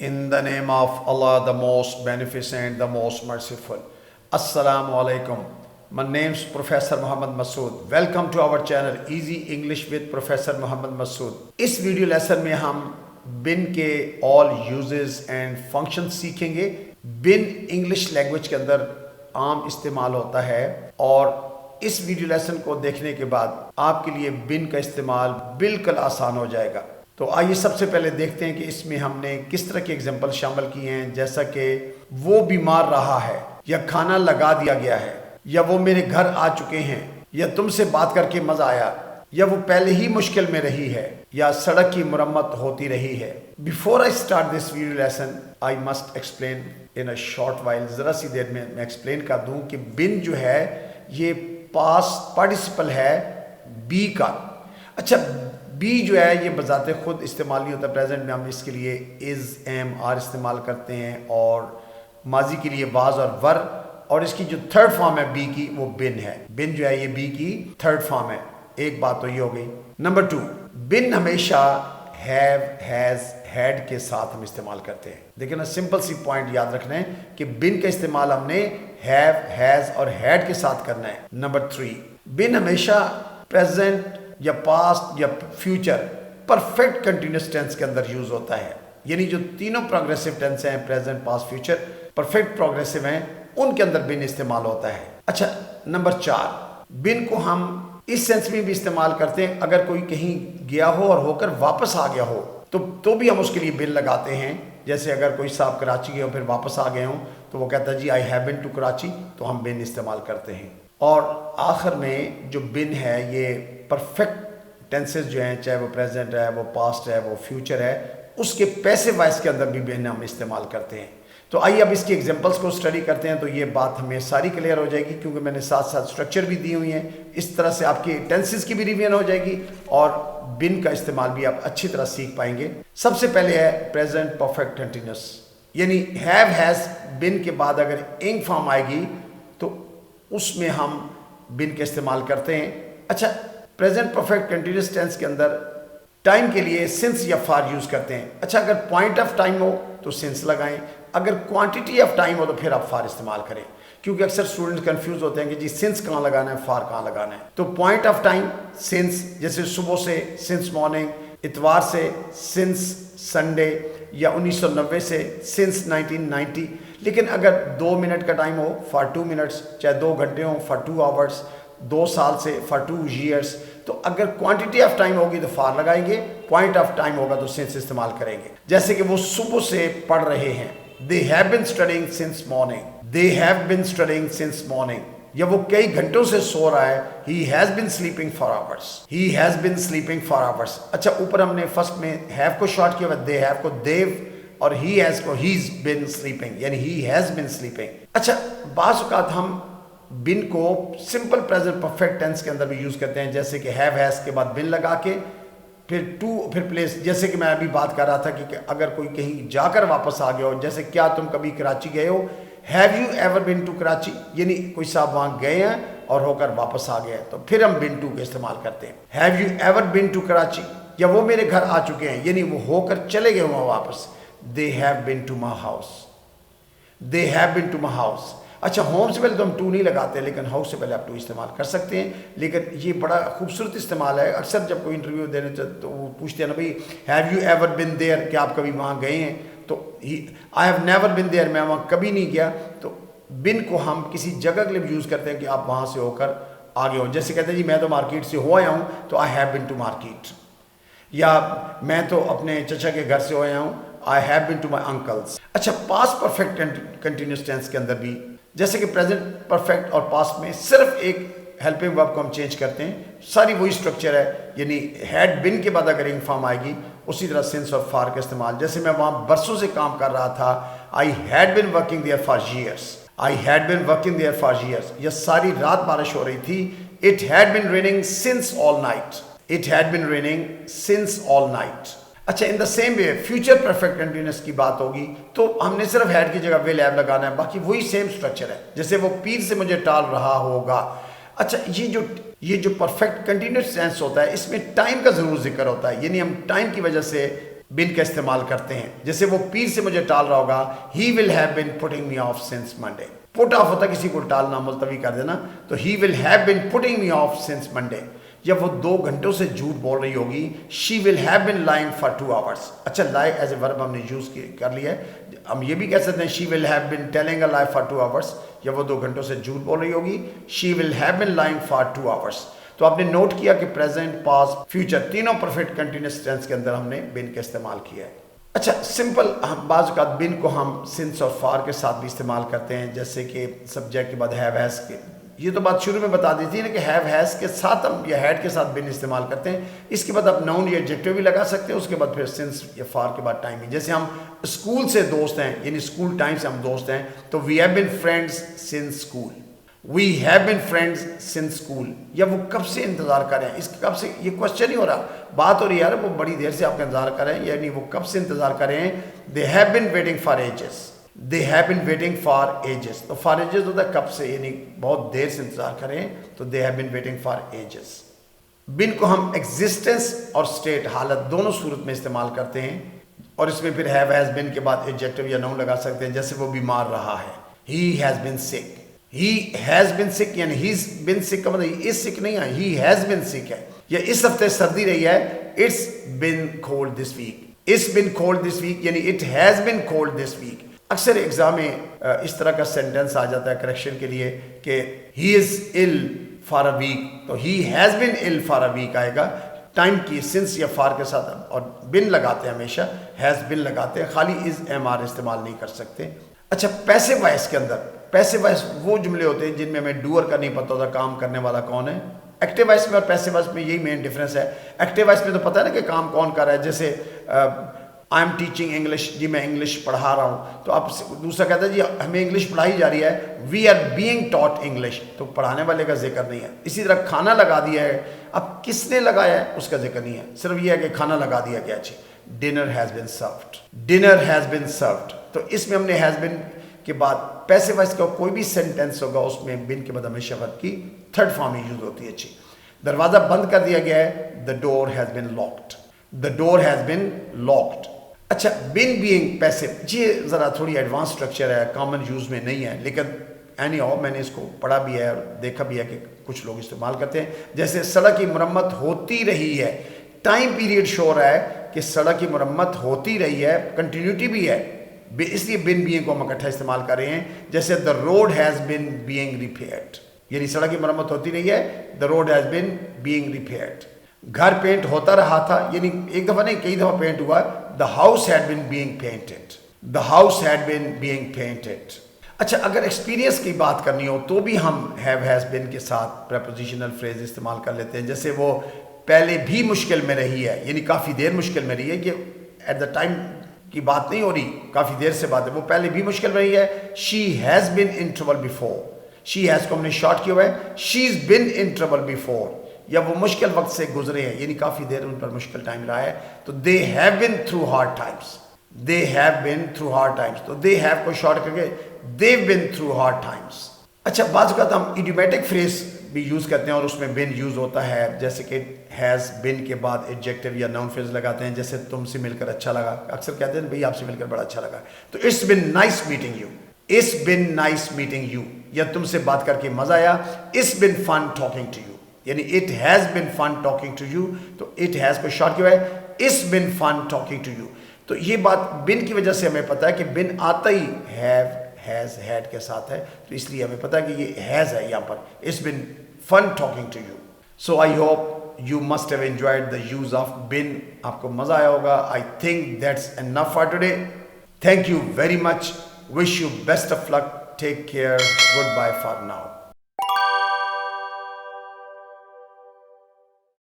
In the name of Allah, the most beneficent, the most merciful. Assalamu alaikum. My name is Professor Muhammad Masood. Welcome to our channel Easy English with Professor Muhammad Masood. इस video lesson में हम बिन के all uses and function सीखेंगे। बिन English language के अंदर आम इस्तेमाल होता है और इस वीडियो लेसन को देखने के बाद आपके लिए बिन का इस्तेमाल बिल्कुल आसान हो जाएगा। तो आइए सबसे पहले देखते हैं कि इसमें हमने किस तरह के एग्जाम्पल शामिल किए हैं, जैसा कि वो बीमार रहा है, या खाना लगा दिया गया है, या वो मेरे घर आ चुके हैं, या तुमसे बात करके मजा आया, या वो पहले ही मुश्किल में रही है, या सड़क की मुरम्मत होती रही है। Before I start this video lesson I must explain in a short while. जरा सी देर में मैं एक्सप्लेन कर दूं कि बिन जो है ये पास्ट पार्टिसिपल है बी का। अच्छा, बी जो है ये बजाते खुद इस्तेमाल नहीं होता। प्रेजेंट में हम इसके लिए इज़, एम, आर इस्तेमाल करते हैं, और माजी के लिए वाज और वर, और इसकी जो थर्ड फॉर्म है बी की वो बिन है। बिन जो है ये बी की थर्ड फॉर्म है। एक बात तो ये हो गई। नंबर 2, बिन हमेशा हैव, हैज, हैड के साथ हम इस्तेमाल करते हैं। देखिए ना, सिंपल सी पॉइंट याद रखना है कि बिन का इस्तेमाल हमने हैव, हैज और हैड के साथ करना है। नंबर 3, बिन हमेशा प्रेजेंट या पास्ट या फ्यूचर परफेक्ट कंटिन्यूस टेंस के अंदर यूज होता है। यानी जो तीनों प्रोग्रेसिव टेंस हैं, present, past, future, perfect progressive हैं, उनके अंदर बिन इस्तेमाल होता है। अच्छा, नंबर 4, बिन को हम इस सेंस में भी इस्तेमाल करते हैं, अगर कोई कहीं गया हो और होकर वापस आ गया हो तो भी हम उसके लिए बिन लगाते हैं। जैसे अगर कोई साहब कराची गए हो फिर वापस आ गए हों तो वो कहता है जी I have been to Karachi, तो हम बिन इस्तेमाल करते हैं। और आखिर में जो बिन है ये परफेक्ट टेंसेस जो हैं, चाहे वो प्रेजेंट है, वो पास्ट है, वो फ्यूचर है, उसके पैसिव वॉइस के अंदर भी बिन हम इस्तेमाल करते हैं। तो आइए अब इसके एग्जांपल्स को स्टडी करते हैं, तो ये बात हमें सारी क्लियर हो जाएगी, क्योंकि मैंने साथ साथ स्ट्रक्चर भी दी हुई है। इस तरह से आपकी टेंसेस की भी रिवीजन हो जाएगी और बिन का इस्तेमाल भी आप अच्छी तरह सीख पाएंगे। सबसे पहले है प्रेजेंट परफेक्ट कंटिन्यूस, यानी हैव, हैज, बिन के बाद अगर इंग फॉर्म आएगी तो उसमें हम बिन का इस्तेमाल करते हैं। अच्छा, प्रेजेंट परफेक्ट कंटिन्यूस टेंस के अंदर टाइम के लिए सिंस या फार यूज करते हैं। अच्छा, अगर पॉइंट ऑफ टाइम हो तो सिंस लगाएं, अगर क्वांटिटी ऑफ टाइम हो तो फिर आप फार इस्तेमाल करें, क्योंकि अक्सर स्टूडेंट्स कंफ्यूज होते हैं कि जी सिंस कहाँ लगाना है, फार कहाँ लगाना है। तो पॉइंट ऑफ टाइम सिंस, जैसे सुबह से सिंस मॉर्निंग, इतवार से सिंस संडे, या 1990 से सिंस 1990। लेकिन अगर 2 मिनट का टाइम हो फॉर 2 मिनट्स, चाहे 2 घंटे हो फॉर 2 आवर्स, 2 साल से फॉर 2 ईयर्स, तो अगर क्वांटिटी ऑफ टाइम होगी तो फार लगाएंगे, पॉइंट ऑफ टाइम होगा तो सिंस इस्तेमाल करेंगे। जैसे कि वो सुबह से पढ़ रहे हैं, they have been studying since morning, they have been studying since morning. या वो कई घंटों से सो रहा है, he has been sleeping for hours, he has been sleeping for hours. अच्छा, ऊपर हमने फर्स्ट में हैव को शॉर्ट किया हुआ, दे हैव को देव, और ही हैज को हीज बीन स्लीपिंग, यानी ही हैज बीन स्लीपिंग। अच्छा, बाज़ औक़ात हम बिन को सिंपल प्रेजेंट परफेक्ट टेंस के अंदर भी यूज करते हैं, जैसे कि हैव, हैज के बाद बिन लगा के फिर टू, फिर प्लेस। जैसे कि मैं अभी बात कर रहा था कि अगर कोई कहीं जाकर वापस आ गया हो, जैसे क्या तुम कभी कराची गए हो, have you ever been to Karachi, यानी कोई साहब वहाँ गए हैं और होकर वापस आ गए, तो फिर हम बिन टू का इस्तेमाल करते हैं। Have you ever been to Karachi, या वो मेरे घर आ चुके हैं, यानी वो होकर चले गए वहाँ वापस। They have been to my house, they have been to my house. अच्छा, होम से पहले तो हम टू नहीं लगाते, लेकिन हाउस से पहले आप टू इस्तेमाल कर सकते हैं। लेकिन ये बड़ा खूबसूरत इस्तेमाल है। अक्सर जब कोई इंटरव्यू देने तो वो पूछते हैं ना, भाई have you ever been there, क्या आप कभी वहाँ गए हैं, तो I have never been there, मैं वहाँ कभी नहीं गया। तो बिन को हम किसी जगह के लिए भी यूज़ करते हैं कि आप वहाँ से होकर आगे हो। जैसे कहते हैं जी मैं तो मार्केट से हो आया हूँ, तो I have been to market, या मैं तो अपने चचा के घर से हो आया हूँ, I have been to my uncles. अच्छा, पास्ट परफेक्ट कंटिन्यूस टेंस के अंदर भी, जैसे कि प्रेजेंट परफेक्ट और पास्ट में सिर्फ एक हेल्पिंग वर्ब को हम चेंज करते हैं, सारी वही स्ट्रक्चर है। यानी हैड बिन के बाद अगर इंग फॉर्म आएगी, उसी तरह सिंस और फार का इस्तेमाल। जैसे मैं वहाँ बरसों से काम कर रहा था, I had been working there for years, I had been working there for years, या सारी रात बारिश हो रही थी। It had been raining since all night, it had been raining since all night. अच्छा, in the same way future perfect continuous की बात होगी तो हमने सिर्फ हैड की जगह विल हैव लगाना है, बाकी वही सेम स्ट्रक्चर है। जैसे वो पीर से मुझे टाल रहा होगा। अच्छा, ये जो परफेक्ट कंटिन्यूस टेंस होता है, इसमें टाइम का जरूर जिक्र होता है, यानी हम टाइम की वजह से बिन का इस्तेमाल करते हैं। जैसे वो पीर से मुझे टाल रहा होगा, he will have been putting me of since Monday. Put off होता किसी को टालना, मुलतवी कर देना, तो he will have been putting me of since Monday. जब वो 2 घंटों से झूठ बोल रही होगी, she will have been lying for 2 hours. अच्छा, लाई एज ए वर्ब हमने यूज कर लिया है। हम ये भी कह सकते हैं she will have been telling a lie for 2 hours. जब वो 2 घंटों से झूठ बोल रही होगी, she will have been lying for 2 hours. तो आपने नोट किया कि प्रेजेंट, पास्ट, फ्यूचर तीनों परफेक्ट कंटिन्यूअस टेंस के अंदर हमने बिन का इस्तेमाल किया है। अच्छा, सिंपल हम बाज़ औक़ात बिन को हम सिंस और फार के साथ भी इस्तेमाल करते हैं, जैसे कि सब्जेक्ट के बाद हैव हैज़ के। ये तो बात शुरू में बता दी थी ना कि हैव हैज़ के साथ हम या हैड के साथ बिन इस्तेमाल करते हैं। इसके बाद आप नाउन या एडजेक्टिव भी लगा सकते हैं, उसके बाद फिर सिंस या फार के बाद टाइमिंग। जैसे हम स्कूल से दोस्त हैं, यानी स्कूल टाइम से हम दोस्त हैं, तो we have been friends since school. We have been friends since school. या वो कब से इंतजार कर रहे हैं, इसके कब से, ये क्वेश्चन ही हो रहा, बात हो रही है यार, वो बड़ी देर से आपका इंतजार कर रहे हैं, यानी वो कब से इंतजार कर रहे हैं। They have been waiting for edges. They have been waiting for edges. तो फॉर एजेस होता है कब से, यानी बहुत देर से इंतजार कर रहे हैं, तो they have been waiting for ages. Been को हम एग्जिस्टेंस और स्टेट, हालत, दोनों सूरत में इस्तेमाल करते हैं, और इसमें फिर हैव हैज बिन के बाद एडजेक्टिव या नाउन लगा सकते हैं। जैसे वो बीमार रहा है, he has bin sick. He has बिन सिक, यानी हीज बिन सिक का मतलब इज सिक नहीं है, ही हैज बिन सिक है। या इस हफ्ते सर्दी रही है, it's been cold this week. It's been cold this week, यानी it has been cold this week. अक्सर एग्जाम में इस तरह का सेंटेंस आ जाता है करेक्शन के लिए कि he is ill for a week, तो he has been ill for a week आएगा। टाइम की सिंस या फार के साथ, और बिन लगाते हैं हमेशा, हैज बिन लगाते हैं, खाली इज एम आर इस्तेमाल नहीं कर सकते। अच्छा, पैसिव वॉइस के अंदर, पैसिव वॉइस वो जुमले होते हैं जिनमें हमें डूअर का नहीं पता होता, काम करने वाला कौन है। एक्टिव वॉइस में और पैसिव वॉइस में यही मेन डिफरेंस है। एक्टिव वॉइस में तो पता है ना कि काम कौन कर रहा है। जैसे आई एम टीचिंग इंग्लिश, जी मैं इंग्लिश पढ़ा रहा हूँ, तो आप दूसरा कहता है जी हमें इंग्लिश पढ़ाई जा रही है, we are being taught English, तो पढ़ाने वाले का जिक्र नहीं है। इसी तरह खाना लगा दिया है, अब किसने लगाया है उसका जिक्र नहीं है, सिर्फ ये है कि खाना लगा दिया गया। अच्छी, dinner has been served, dinner has been served. तो इसमें हमने हैज बिन के बाद पैसिव वॉइस का कोई भी सेंटेंस होगा उसमें बिन के बाद हमेशा वर्ब की थर्ड फॉर्म यूज होती है। अच्छी, दरवाजा बंद कर दिया गया है, the door has been locked, the door has been locked. अच्छा, बिन बीइंग पैसिव, ये ज़रा थोड़ी एडवांस स्ट्रक्चर है, कॉमन यूज़ में नहीं है, लेकिन एनी हाउ मैंने इसको पढ़ा भी है और देखा भी है कि कुछ लोग इस्तेमाल करते हैं। जैसे सड़क की मरम्मत होती रही है, टाइम पीरियड शो रहा है कि सड़क की मरम्मत होती रही है, कंटिन्यूटी भी है, इसलिए बिन बीइंग को हम इकट्ठा इस्तेमाल कर रहे हैं। जैसे the road has been being repaired, यानी सड़क की मरम्मत होती रही है, the road has been being repaired. घर पेंट होता रहा था, यानी एक दफ़ा नहीं कई दफ़ा पेंट हुआ। The house had been being painted, the house had been being painted. अच्छा, अगर एक्सपीरियंस की बात करनी हो तो भी हम हैव हैज़ बिन के साथ प्रपोजिशनल फ्रेज इस्तेमाल कर लेते हैं। जैसे वो पहले भी मुश्किल में रही है, यानी काफ़ी देर मुश्किल में रही है, कि एट द टाइम की बात नहीं हो रही, काफ़ी देर से बात है, वो पहले भी मुश्किल में रही है। She has been in trouble before, she has को हमने शॉर्ट किया हुआ है, she is been in trouble before, या वो मुश्किल वक्त से गुजरे हैं, यानी काफ़ी देर उन पर मुश्किल टाइम रहा है। तो they have been through hard times, they have been through hard times, तो दे हैव को शॉर्ट करके देव बिन थ्रू हार्ड टाइम्स। अच्छा, बाज़ औक़ात हम इडियोमैटिक फ्रेज भी यूज़ करते हैं और उसमें बिन यूज़ होता है, जैसे कि हैज़ बिन के बाद एडजेक्टिव या नाउन फ्रेज लगाते हैं। जैसे तुमसे मिलकर अच्छा लगा, अक्सर कहते हैं भाई आपसे मिलकर बड़ा अच्छा लगा, तो it's been nice meeting you, it's been nice meeting you, या तुमसे बात करके मज़ा आया, it's been fun talking to you, यानी it has been fun talking to you, तो इट हैज़ को शॉर्ट किया है, it's been fun talking to you. तो ये बात बिन की वजह से हमें पता है कि बिन आता ही हैव, हैज़, हैड के साथ है, तो इसलिए हमें पता है कि ये हैज़ है यहाँ पर, it's been fun talking to you. So I hope you must have enjoyed the use of been, आपको मज़ा आया होगा। I think that's enough for today. Thank you very much, wish you best of luck, take care, good bye for now.